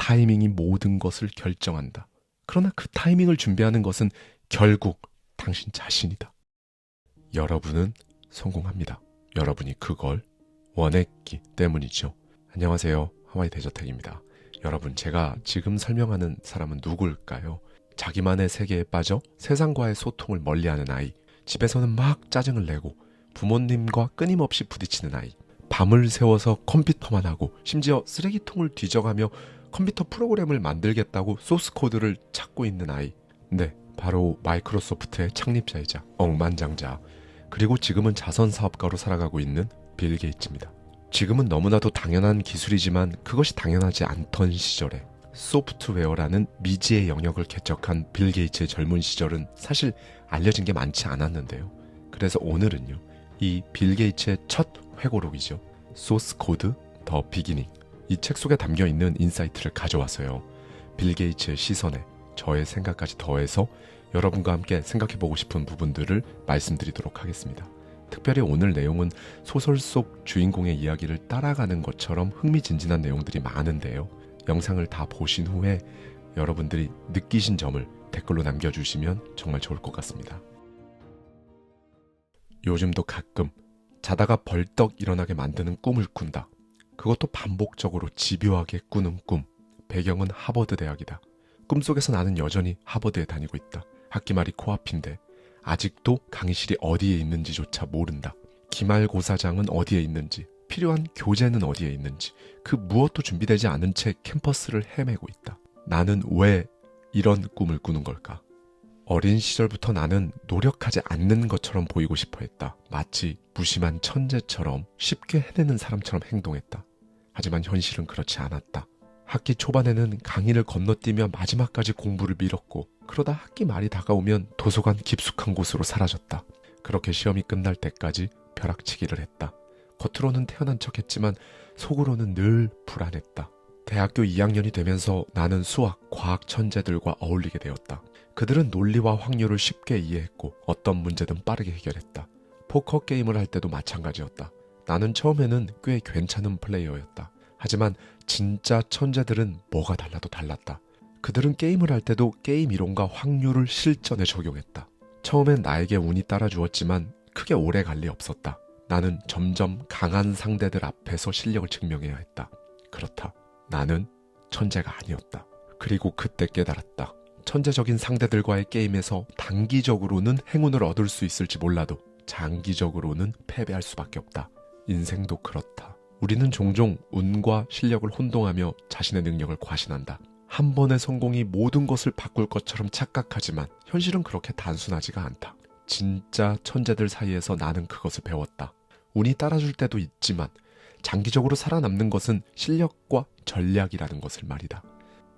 타이밍이 모든 것을 결정한다. 그러나 그 타이밍을 준비하는 것은 결국 당신 자신이다. 여러분은 성공합니다. 여러분이 그걸 원했기 때문이죠. 안녕하세요. 하와이 대저택입니다. 여러분, 제가 지금 설명하는 사람은 누굴까요? 자기만의 세계에 빠져 세상과의 소통을 멀리하는 아이, 집에서는 막 짜증을 내고 부모님과 끊임없이 부딪히는 아이, 밤을 새워서 컴퓨터만 하고 심지어 쓰레기통을 뒤져가며 컴퓨터 프로그램을 만들겠다고 소스 코드를 찾고 있는 아이. 네, 바로 마이크로소프트의 창립자이자 억만장자, 그리고 지금은 자선 사업가로 살아가고 있는 빌 게이츠입니다. 지금은 너무나도 당연한 기술이지만 그것이 당연하지 않던 시절에 소프트웨어라는 미지의 영역을 개척한 빌 게이츠의 젊은 시절은 사실 알려진 게 많지 않았는데요. 그래서 오늘은요, 이 빌 게이츠의 첫 회고록이죠. 소스 코드 더 비기닝, 이 책 속에 담겨있는 인사이트를 가져와서요, 빌 게이츠의 시선에 저의 생각까지 더해서 여러분과 함께 생각해보고 싶은 부분들을 말씀드리도록 하겠습니다. 특별히 오늘 내용은 소설 속 주인공의 이야기를 따라가는 것처럼 흥미진진한 내용들이 많은데요. 영상을 다 보신 후에 여러분들이 느끼신 점을 댓글로 남겨주시면 정말 좋을 것 같습니다. 요즘도 가끔 자다가 벌떡 일어나게 만드는 꿈을 꾼다. 그것도 반복적으로 집요하게 꾸는 꿈. 배경은 하버드 대학이다. 꿈속에서 나는 여전히 하버드에 다니고 있다. 학기 말이 코앞인데 아직도 강의실이 어디에 있는지조차 모른다. 기말고사장은 어디에 있는지, 필요한 교재는 어디에 있는지, 그 무엇도 준비되지 않은 채 캠퍼스를 헤매고 있다. 나는 왜 이런 꿈을 꾸는 걸까? 어린 시절부터 나는 노력하지 않는 것처럼 보이고 싶어 했다. 마치 무심한 천재처럼 쉽게 해내는 사람처럼 행동했다. 하지만 현실은 그렇지 않았다. 학기 초반에는 강의를 건너뛰며 마지막까지 공부를 미뤘고, 그러다 학기 말이 다가오면 도서관 깊숙한 곳으로 사라졌다. 그렇게 시험이 끝날 때까지 벼락치기를 했다. 겉으로는 태어난 척했지만 속으로는 늘 불안했다. 대학교 2학년이 되면서 나는 수학, 과학 천재들과 어울리게 되었다. 그들은 논리와 확률을 쉽게 이해했고 어떤 문제든 빠르게 해결했다. 포커 게임을 할 때도 마찬가지였다. 나는 처음에는 꽤 괜찮은 플레이어였다. 하지만 진짜 천재들은 뭐가 달라도 달랐다. 그들은 게임을 할 때도 게임 이론과 확률을 실전에 적용했다. 처음엔 나에게 운이 따라주었지만 크게 오래 갈 리 없었다. 나는 점점 강한 상대들 앞에서 실력을 증명해야 했다. 그렇다. 나는 천재가 아니었다. 그리고 그때 깨달았다. 천재적인 상대들과의 게임에서 단기적으로는 행운을 얻을 수 있을지 몰라도 장기적으로는 패배할 수밖에 없다. 인생도 그렇다. 우리는 종종 운과 실력을 혼동하며 자신의 능력을 과신한다. 한 번의 성공이 모든 것을 바꿀 것처럼 착각하지만 현실은 그렇게 단순하지가 않다. 진짜 천재들 사이에서 나는 그것을 배웠다. 운이 따라줄 때도 있지만 장기적으로 살아남는 것은 실력과 전략이라는 것을 말이다.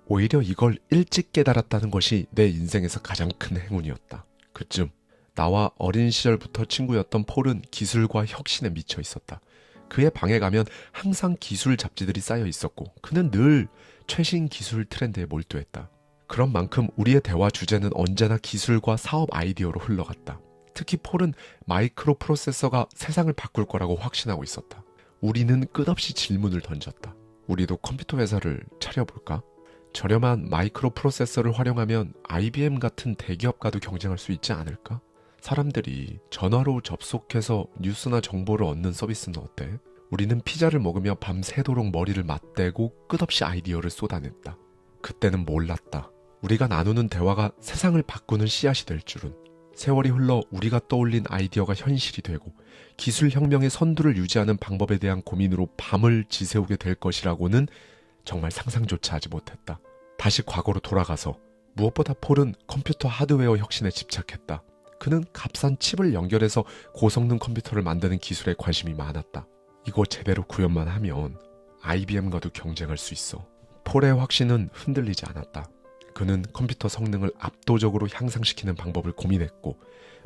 오히려 이걸 일찍 깨달았다는 것이 내 인생에서 가장 큰 행운이었다. 그쯤 나와 어린 시절부터 친구였던 폴은 기술과 혁신에 미쳐 있었다. 그의 방에 가면 항상 기술 잡지들이 쌓여 있었고 그는 늘 최신 기술 트렌드에 몰두했다. 그런 만큼 우리의 대화 주제는 언제나 기술과 사업 아이디어로 흘러갔다. 특히 폴은 마이크로 프로세서가 세상을 바꿀 거라고 확신하고 있었다. 우리는 끝없이 질문을 던졌다. 우리도 컴퓨터 회사를 차려볼까? 저렴한 마이크로 프로세서를 활용하면 IBM 같은 대기업과도 경쟁할 수 있지 않을까? 사람들이 전화로 접속해서 뉴스나 정보를 얻는 서비스는 어때? 우리는 피자를 먹으며 밤새도록 머리를 맞대고 끝없이 아이디어를 쏟아냈다. 그때는 몰랐다. 우리가 나누는 대화가 세상을 바꾸는 씨앗이 될 줄은. 세월이 흘러 우리가 떠올린 아이디어가 현실이 되고 기술혁명의 선두를 유지하는 방법에 대한 고민으로 밤을 지새우게 될 것이라고는 정말 상상조차 하지 못했다. 다시 과거로 돌아가서 무엇보다 폴은 컴퓨터 하드웨어 혁신에 집착했다. 그는 값싼 칩을 연결해서 고성능 컴퓨터를 만드는 기술에 관심이 많았다. 이거 제대로 구현만 하면 IBM과도 경쟁할 수 있어. 폴의 확신은 흔들리지 않았다. 그는 컴퓨터 성능을 압도적으로 향상시키는 방법을 고민했고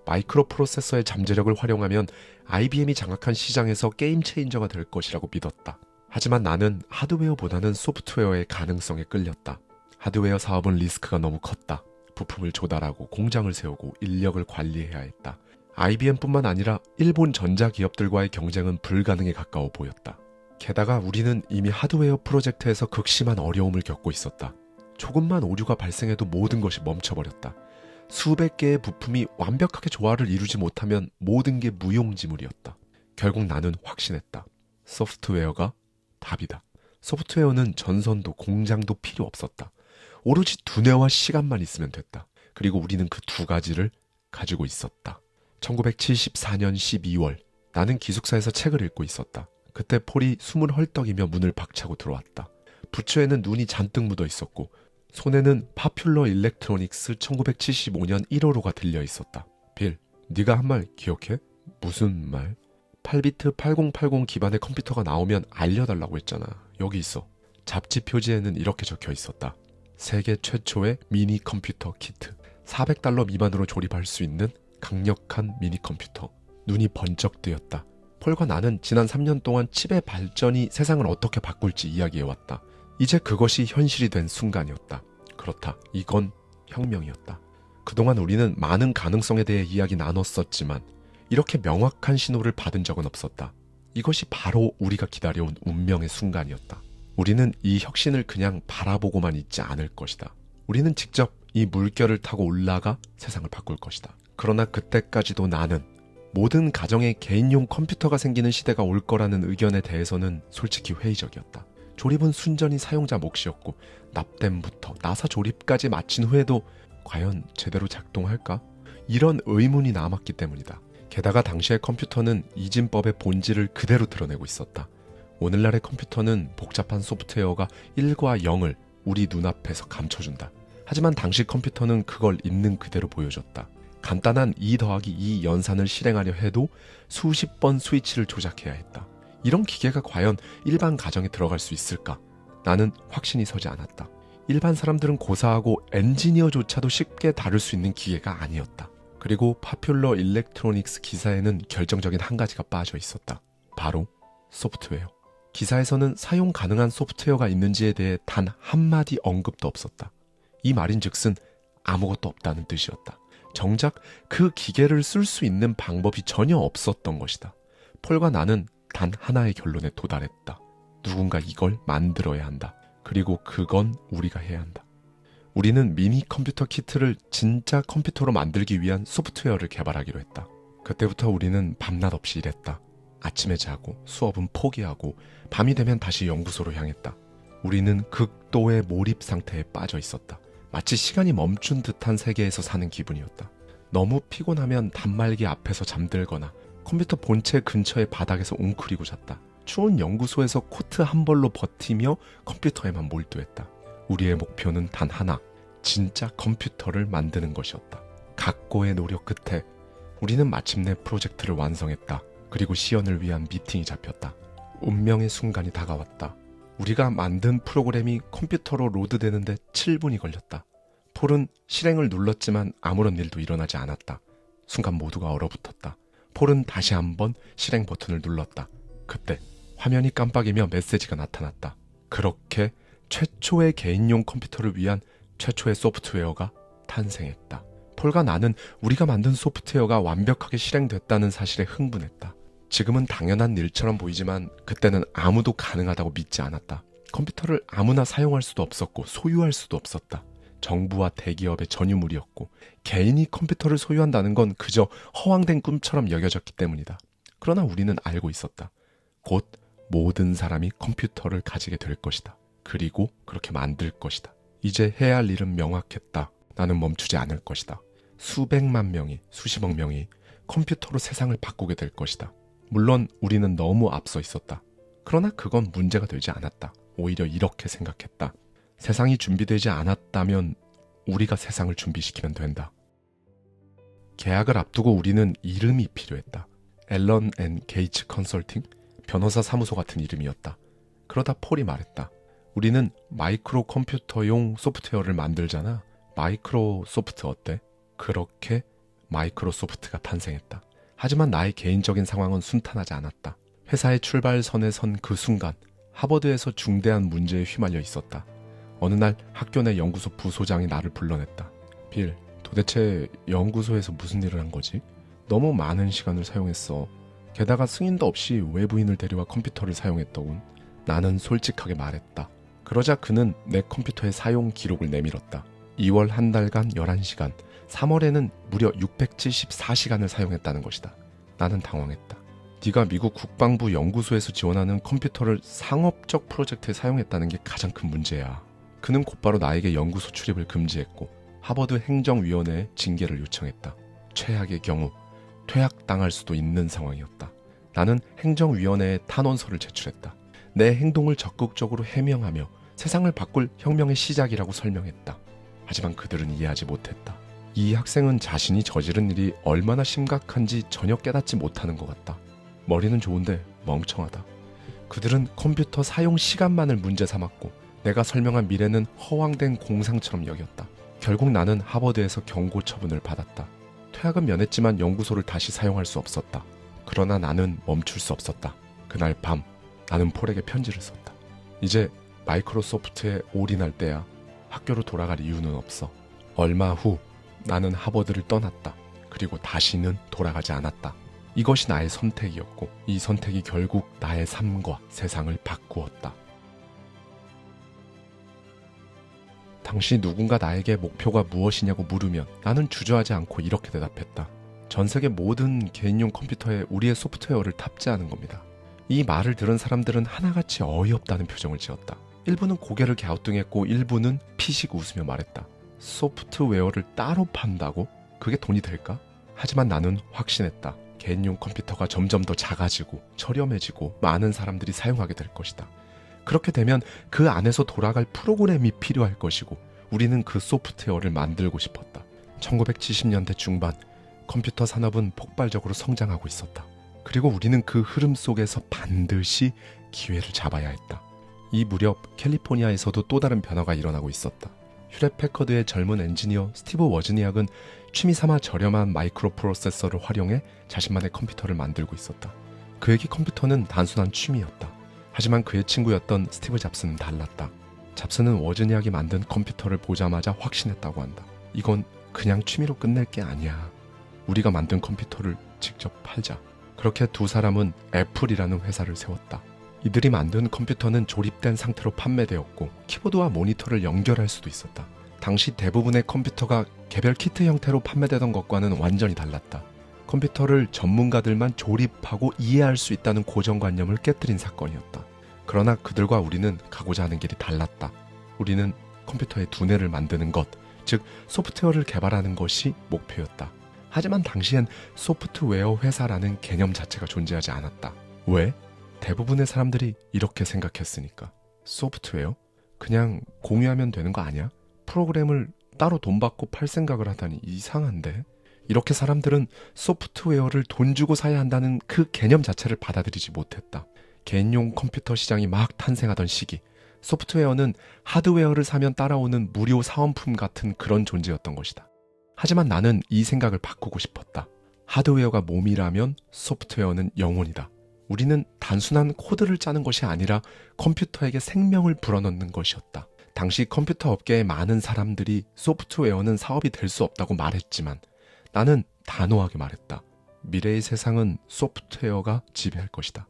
마이크로 프로세서의 잠재력을 활용하면 IBM이 장악한 시장에서 게임 체인저가 될 것이라고 믿었다. 하지만 나는 하드웨어보다는 소프트웨어의 가능성에 끌렸다. 하드웨어 사업은 리스크가 너무 컸다. 부품을 조달하고 공장을 세우고 인력을 관리해야 했다. IBM뿐만 아니라 일본 전자기업들과의 경쟁은 불가능에 가까워 보였다. 게다가 우리는 이미 하드웨어 프로젝트에서 극심한 어려움을 겪고 있었다. 조금만 오류가 발생해도 모든 것이 멈춰버렸다. 수백 개의 부품이 완벽하게 조화를 이루지 못하면 모든 게 무용지물이었다. 결국 나는 확신했다. 소프트웨어가 답이다. 소프트웨어는 전선도 공장도 필요 없었다. 오로지 두뇌와 시간만 있으면 됐다. 그리고 우리는 그 두 가지를 가지고 있었다. 1974년 12월 나는 기숙사에서 책을 읽고 있었다. 그때 폴이 숨을 헐떡이며 문을 박차고 들어왔다. 부츠에는 눈이 잔뜩 묻어 있었고 손에는 파퓰러 일렉트로닉스 1975년 1호로가 들려 있었다. 빌, 네가 한 말 기억해? 무슨 말? 8비트 8080 기반의 컴퓨터가 나오면 알려달라고 했잖아. 여기 있어. 잡지 표지에는 이렇게 적혀 있었다. 세계 최초의 미니 컴퓨터 키트. $400 미만으로 조립할 수 있는 강력한 미니 컴퓨터. 눈이 번쩍 뜨였다. 폴과 나는 지난 3년 동안 칩의 발전이 세상을 어떻게 바꿀지 이야기해왔다. 이제 그것이 현실이 된 순간이었다. 그렇다. 이건 혁명이었다. 그동안 우리는 많은 가능성에 대해 이야기 나눴었지만 이렇게 명확한 신호를 받은 적은 없었다. 이것이 바로 우리가 기다려온 운명의 순간이었다. 우리는 이 혁신을 그냥 바라보고만 있지 않을 것이다. 우리는 직접 이 물결을 타고 올라가 세상을 바꿀 것이다. 그러나 그때까지도 나는 모든 가정에 개인용 컴퓨터가 생기는 시대가 올 거라는 의견에 대해서는 솔직히 회의적이었다. 조립은 순전히 사용자 몫이었고 납땜부터 나사 조립까지 마친 후에도 과연 제대로 작동할까? 이런 의문이 남았기 때문이다. 게다가 당시의 컴퓨터는 이진법의 본질을 그대로 드러내고 있었다. 오늘날의 컴퓨터는 복잡한 소프트웨어가 1과 0을 우리 눈앞에서 감춰준다. 하지만 당시 컴퓨터는 그걸 있는 그대로 보여줬다. 간단한 2 더하기 2 연산을 실행하려 해도 수십 번 스위치를 조작해야 했다. 이런 기계가 과연 일반 가정에 들어갈 수 있을까? 나는 확신이 서지 않았다. 일반 사람들은 고사하고 엔지니어조차도 쉽게 다룰 수 있는 기계가 아니었다. 그리고 파퓰러 일렉트로닉스 기사에는 결정적인 한 가지가 빠져 있었다. 바로 소프트웨어. 기사에서는 사용 가능한 소프트웨어가 있는지에 대해 단 한마디 언급도 없었다. 이 말인즉슨 아무것도 없다는 뜻이었다. 정작 그 기계를 쓸 수 있는 방법이 전혀 없었던 것이다. 폴과 나는 단 하나의 결론에 도달했다. 누군가 이걸 만들어야 한다. 그리고 그건 우리가 해야 한다. 우리는 미니 컴퓨터 키트를 진짜 컴퓨터로 만들기 위한 소프트웨어를 개발하기로 했다. 그때부터 우리는 밤낮 없이 일했다. 아침에 자고 수업은 포기하고 밤이 되면 다시 연구소로 향했다. 우리는 극도의 몰입 상태에 빠져 있었다. 마치 시간이 멈춘 듯한 세계에서 사는 기분이었다. 너무 피곤하면 단말기 앞에서 잠들거나 컴퓨터 본체 근처의 바닥에서 웅크리고 잤다. 추운 연구소에서 코트 한 벌로 버티며 컴퓨터에만 몰두했다. 우리의 목표는 단 하나, 진짜 컴퓨터를 만드는 것이었다. 각고의 노력 끝에 우리는 마침내 프로젝트를 완성했다. 그리고 시연을 위한 미팅이 잡혔다. 운명의 순간이 다가왔다. 우리가 만든 프로그램이 컴퓨터로 로드되는데 7분이 걸렸다. 폴은 실행을 눌렀지만 아무런 일도 일어나지 않았다. 순간 모두가 얼어붙었다. 폴은 다시 한번 실행 버튼을 눌렀다. 그때 화면이 깜빡이며 메시지가 나타났다. 그렇게 최초의 개인용 컴퓨터를 위한 최초의 소프트웨어가 탄생했다. 폴과 나는 우리가 만든 소프트웨어가 완벽하게 실행됐다는 사실에 흥분했다. 지금은 당연한 일처럼 보이지만 그때는 아무도 가능하다고 믿지 않았다. 컴퓨터를 아무나 사용할 수도 없었고 소유할 수도 없었다. 정부와 대기업의 전유물이었고 개인이 컴퓨터를 소유한다는 건 그저 허황된 꿈처럼 여겨졌기 때문이다. 그러나 우리는 알고 있었다. 곧 모든 사람이 컴퓨터를 가지게 될 것이다. 그리고 그렇게 만들 것이다. 이제 해야 할 일은 명확했다. 나는 멈추지 않을 것이다. 수백만 명이, 수십억 명이 컴퓨터로 세상을 바꾸게 될 것이다. 물론 우리는 너무 앞서 있었다. 그러나 그건 문제가 되지 않았다. 오히려 이렇게 생각했다. 세상이 준비되지 않았다면 우리가 세상을 준비시키면 된다. 계약을 앞두고 우리는 이름이 필요했다. 앨런 앤 게이츠 컨설팅? 변호사 사무소 같은 이름이었다. 그러다 폴이 말했다. 우리는 마이크로 컴퓨터용 소프트웨어를 만들잖아. 마이크로소프트 어때? 그렇게 마이크로소프트가 탄생했다. 하지만 나의 개인적인 상황은 순탄하지 않았다. 회사의 출발선에 선 그 순간 하버드에서 중대한 문제에 휘말려 있었다. 어느 날 학교 내 연구소 부소장이 나를 불러냈다. 빌, 도대체 연구소에서 무슨 일을 한 거지? 너무 많은 시간을 사용했어. 게다가 승인도 없이 외부인을 데려와 컴퓨터를 사용했더군. 나는 솔직하게 말했다. 그러자 그는 내 컴퓨터의 사용 기록을 내밀었다. 2월 한 달간 11시간, 3월에는 무려 674시간을 사용했다는 것이다. 나는 당황했다. 네가 미국 국방부 연구소에서 지원하는 컴퓨터를 상업적 프로젝트에 사용했다는 게 가장 큰 문제야. 그는 곧바로 나에게 연구소 출입을 금지했고 하버드 행정위원회에 징계를 요청했다. 최악의 경우 퇴학당할 수도 있는 상황이었다. 나는 행정위원회에 탄원서를 제출했다. 내 행동을 적극적으로 해명하며 세상을 바꿀 혁명의 시작이라고 설명했다. 하지만 그들은 이해하지 못했다. 이 학생은 자신이 저지른 일이 얼마나 심각한지 전혀 깨닫지 못하는 것 같다. 머리는 좋은데 멍청하다. 그들은 컴퓨터 사용 시간만을 문제 삼았고 내가 설명한 미래는 허황된 공상처럼 여겼다. 결국 나는 하버드에서 경고 처분을 받았다. 퇴학은 면했지만 연구소를 다시 사용할 수 없었다. 그러나 나는 멈출 수 없었다. 그날 밤 나는 폴에게 편지를 썼다. 이제 마이크로소프트에 올인할 때야. 학교로 돌아갈 이유는 없어. 얼마 후 나는 하버드를 떠났다. 그리고 다시는 돌아가지 않았다. 이것이 나의 선택이었고 이 선택이 결국 나의 삶과 세상을 바꾸었다. 당시 누군가 나에게 목표가 무엇이냐고 물으면 나는 주저하지 않고 이렇게 대답했다. 전 세계 모든 개인용 컴퓨터에 우리의 소프트웨어를 탑재하는 겁니다. 이 말을 들은 사람들은 하나같이 어이없다는 표정을 지었다. 일부는 고개를 갸우뚱했고 일부는 피식 웃으며 말했다. 소프트웨어를 따로 판다고? 그게 돈이 될까? 하지만 나는 확신했다. 개인용 컴퓨터가 점점 더 작아지고 저렴해지고 많은 사람들이 사용하게 될 것이다. 그렇게 되면 그 안에서 돌아갈 프로그램이 필요할 것이고 우리는 그 소프트웨어를 만들고 싶었다. 1970년대 중반 컴퓨터 산업은 폭발적으로 성장하고 있었다. 그리고 우리는 그 흐름 속에서 반드시 기회를 잡아야 했다. 이 무렵 캘리포니아에서도 또 다른 변화가 일어나고 있었다. 휴렛 패커드의 젊은 엔지니어 스티브 워즈니악은 취미삼아 저렴한 마이크로 프로세서를 활용해 자신만의 컴퓨터를 만들고 있었다. 그에게 컴퓨터는 단순한 취미였다. 하지만 그의 친구였던 스티브 잡스는 달랐다. 잡스는 워즈니악이 만든 컴퓨터를 보자마자 확신했다고 한다. 이건 그냥 취미로 끝낼 게 아니야. 우리가 만든 컴퓨터를 직접 팔자. 그렇게 두 사람은 애플이라는 회사를 세웠다. 이들이 만든 컴퓨터는 조립된 상태로 판매되었고 키보드와 모니터를 연결할 수도 있었다. 당시 대부분의 컴퓨터가 개별 키트 형태로 판매되던 것과는 완전히 달랐다. 컴퓨터를 전문가들만 조립하고 이해할 수 있다는 고정관념을 깨뜨린 사건이었다. 그러나 그들과 우리는 가고자 하는 길이 달랐다. 우리는 컴퓨터의 두뇌를 만드는 것, 즉 소프트웨어를 개발하는 것이 목표였다. 하지만 당시엔 소프트웨어 회사라는 개념 자체가 존재하지 않았다. 왜? 대부분의 사람들이 이렇게 생각했으니까. 소프트웨어? 그냥 공유하면 되는 거 아니야? 프로그램을 따로 돈 받고 팔 생각을 하다니 이상한데? 이렇게 사람들은 소프트웨어를 돈 주고 사야 한다는 그 개념 자체를 받아들이지 못했다. 개인용 컴퓨터 시장이 막 탄생하던 시기, 소프트웨어는 하드웨어를 사면 따라오는 무료 사은품 같은 그런 존재였던 것이다. 하지만 나는 이 생각을 바꾸고 싶었다. 하드웨어가 몸이라면 소프트웨어는 영혼이다. 우리는 단순한 코드를 짜는 것이 아니라 컴퓨터에게 생명을 불어넣는 것이었다. 당시 컴퓨터 업계의 많은 사람들이 소프트웨어는 사업이 될 수 없다고 말했지만 나는 단호하게 말했다. 미래의 세상은 소프트웨어가 지배할 것이다.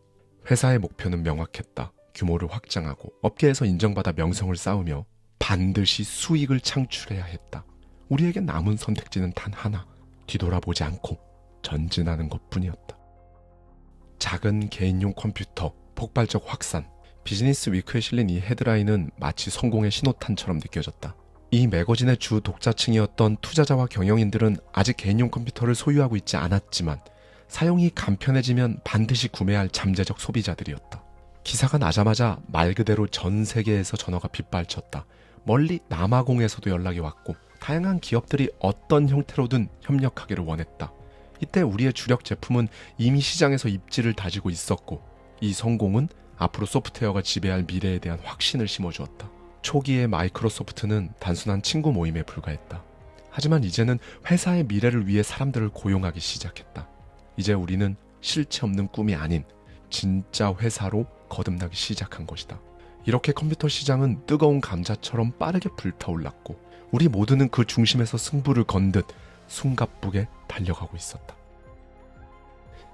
회사의 목표는 명확했다. 규모를 확장하고 업계에서 인정받아 명성을 쌓으며 반드시 수익을 창출해야 했다. 우리에게 남은 선택지는 단 하나, 뒤돌아보지 않고 전진하는 것뿐이었다. 작은 개인용 컴퓨터, 폭발적 확산. 비즈니스 위크에 실린 이 헤드라인은 마치 성공의 신호탄처럼 느껴졌다. 이 매거진의 주 독자층이었던 투자자와 경영인들은 아직 개인용 컴퓨터를 소유하고 있지 않았지만 사용이 간편해지면 반드시 구매할 할 잠재적 소비자들이었다. 기사가 나자마자 말 그대로 전 세계에서 전화가 빗발쳤다. 멀리 남아공에서도 연락이 왔고 다양한 기업들이 어떤 형태로든 협력하기를 원했다. 이때 우리의 주력 제품은 이미 시장에서 입지를 다지고 있었고 이 성공은 앞으로 소프트웨어가 지배할 미래에 대한 확신을 심어주었다. 초기에 마이크로소프트는 단순한 친구 모임에 불과했다. 하지만 이제는 회사의 미래를 위해 사람들을 고용하기 시작했다. 이제 우리는 실체 없는 꿈이 아닌 진짜 회사로 거듭나기 시작한 것이다. 이렇게 컴퓨터 시장은 뜨거운 감자처럼 빠르게 불타올랐고 우리 모두는 그 중심에서 승부를 건 듯 숨가쁘게 달려가고 있었다.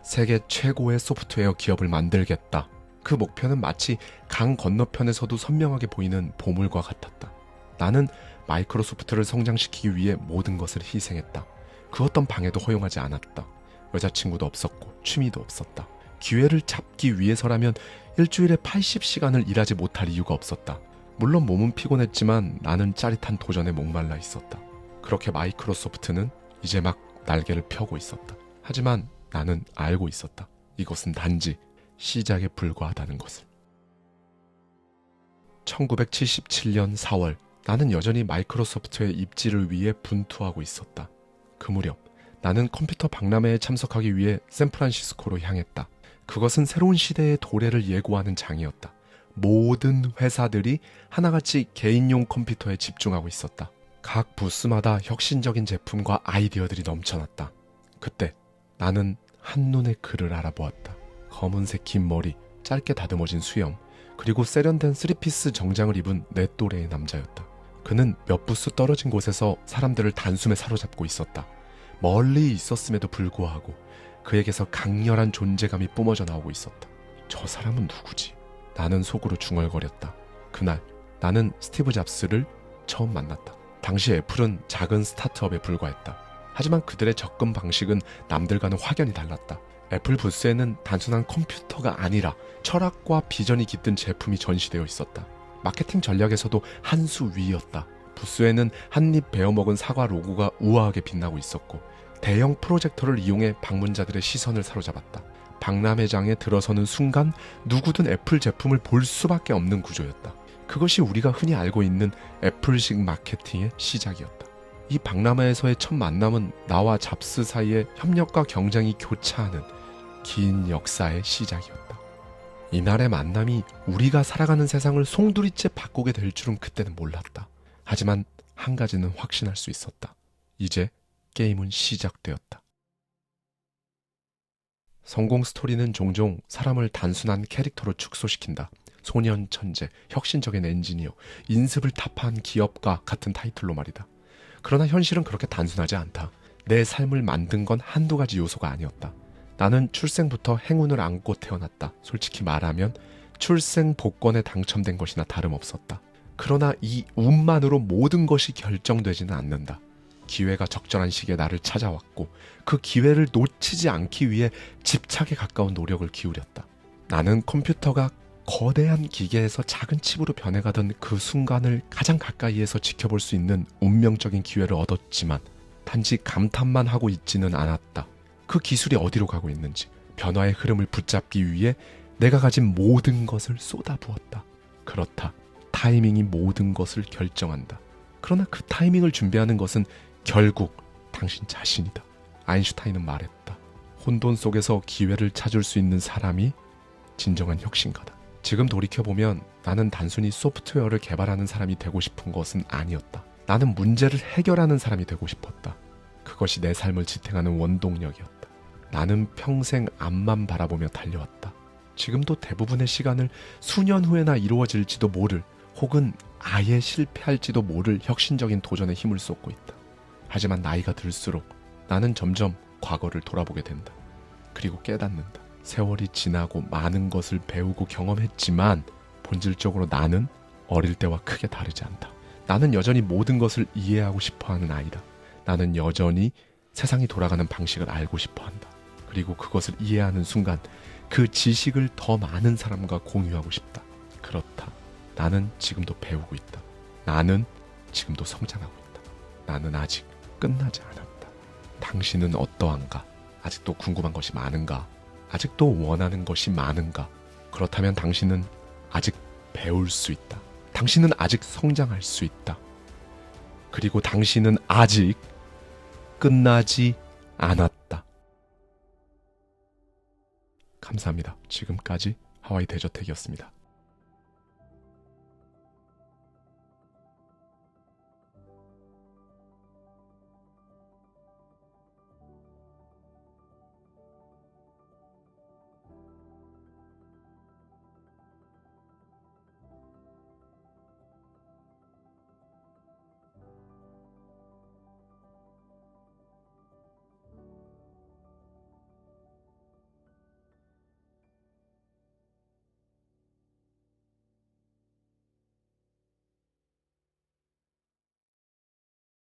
세계 최고의 소프트웨어 기업을 만들겠다. 그 목표는 마치 강 건너편에서도 선명하게 보이는 보물과 같았다. 나는 마이크로소프트를 성장시키기 위해 모든 것을 희생했다. 그 어떤 방해도 허용하지 않았다. 여자친구도 없었고 취미도 없었다. 기회를 잡기 위해서라면 일주일에 80시간을 일하지 못할 이유가 없었다. 물론 몸은 피곤했지만 나는 짜릿한 도전에 목말라 있었다. 그렇게 마이크로소프트는 이제 막 날개를 펴고 있었다. 하지만 나는 알고 있었다. 이것은 단지 시작에 불과하다는 것을. 1977년 4월, 나는 여전히 마이크로소프트의 입지를 위해 분투하고 있었다. 그 무렵 나는 컴퓨터 박람회에 참석하기 위해 샌프란시스코로 향했다. 그것은 새로운 시대의 도래를 예고하는 장이었다. 모든 회사들이 하나같이 개인용 컴퓨터에 집중하고 있었다. 각 부스마다 혁신적인 제품과 아이디어들이 넘쳐났다. 그때 나는 한눈에 그를 알아보았다. 검은색 긴 머리, 짧게 다듬어진 수염, 그리고 세련된 3피스 정장을 입은 내 또래의 남자였다. 그는 몇 부스 떨어진 곳에서 사람들을 단숨에 사로잡고 있었다. 멀리 있었음에도 불구하고 그에게서 강렬한 존재감이 뿜어져 나오고 있었다. 저 사람은 누구지? 나는 속으로 중얼거렸다. 그날 나는 스티브 잡스를 처음 만났다. 당시 애플은 작은 스타트업에 불과했다. 하지만 그들의 접근 방식은 남들과는 확연히 달랐다. 애플 부스에는 단순한 컴퓨터가 아니라 철학과 비전이 깃든 제품이 전시되어 있었다. 마케팅 전략에서도 한 수 위였다. 부스에는 한입 베어먹은 사과 로고가 우아하게 빛나고 있었고 대형 프로젝터를 이용해 방문자들의 시선을 사로잡았다. 박람회장에 들어서는 순간 누구든 애플 제품을 볼 수밖에 없는 구조였다. 그것이 우리가 흔히 알고 있는 애플식 마케팅의 시작이었다. 이 박람회에서의 첫 만남은 나와 잡스 사이의 협력과 경쟁이 교차하는 긴 역사의 시작이었다. 이날의 만남이 우리가 살아가는 세상을 송두리째 바꾸게 될 줄은 그때는 몰랐다. 하지만 한 가지는 확신할 수 있었다. 이제 게임은 시작되었다. 성공 스토리는 종종 사람을 단순한 캐릭터로 축소시킨다. 소년 천재, 혁신적인 엔지니어, 인습을 타파한 기업가 같은 타이틀로 말이다. 그러나 현실은 그렇게 단순하지 않다. 내 삶을 만든 건 한두 가지 요소가 아니었다. 나는 출생부터 행운을 안고 태어났다. 솔직히 말하면 출생 복권에 당첨된 것이나 다름없었다. 그러나 이 운만으로 모든 것이 결정되지는 않는다. 기회가 적절한 시기에 나를 찾아왔고 그 기회를 놓치지 않기 위해 집착에 가까운 노력을 기울였다. 나는 컴퓨터가 거대한 기계에서 작은 칩으로 변해가던 그 순간을 가장 가까이에서 지켜볼 수 있는 운명적인 기회를 얻었지만 단지 감탄만 하고 있지는 않았다. 그 기술이 어디로 가고 있는지, 변화의 흐름을 붙잡기 위해 내가 가진 모든 것을 쏟아부었다. 그렇다. 타이밍이 모든 것을 결정한다. 그러나 그 타이밍을 준비하는 것은 결국 당신 자신이다. 아인슈타인은 말했다. 혼돈 속에서 기회를 찾을 수 있는 사람이 진정한 혁신가다. 지금 돌이켜보면 나는 단순히 소프트웨어를 개발하는 사람이 되고 싶은 것은 아니었다. 나는 문제를 해결하는 사람이 되고 싶었다. 그것이 내 삶을 지탱하는 원동력이었다. 나는 평생 앞만 바라보며 달려왔다. 지금도 대부분의 시간을 수년 후에나 이루어질지도 모를 혹은 아예 실패할지도 모를 혁신적인 도전에 힘을 쏟고 있다. 하지만 나이가 들수록 나는 점점 과거를 돌아보게 된다. 그리고 깨닫는다. 세월이 지나고 많은 것을 배우고 경험했지만 본질적으로 나는 어릴 때와 크게 다르지 않다. 나는 여전히 모든 것을 이해하고 싶어하는 아이다. 나는 여전히 세상이 돌아가는 방식을 알고 싶어한다. 그리고 그것을 이해하는 순간 그 지식을 더 많은 사람과 공유하고 싶다. 그렇다. 나는 지금도 배우고 있다. 나는 지금도 성장하고 있다. 나는 아직 끝나지 않았다. 당신은 어떠한가? 아직도 궁금한 것이 많은가? 아직도 원하는 것이 많은가? 그렇다면 당신은 아직 배울 수 있다. 당신은 아직 성장할 수 있다. 그리고 당신은 아직 끝나지 않았다. 감사합니다. 지금까지 하와이 대저택이었습니다.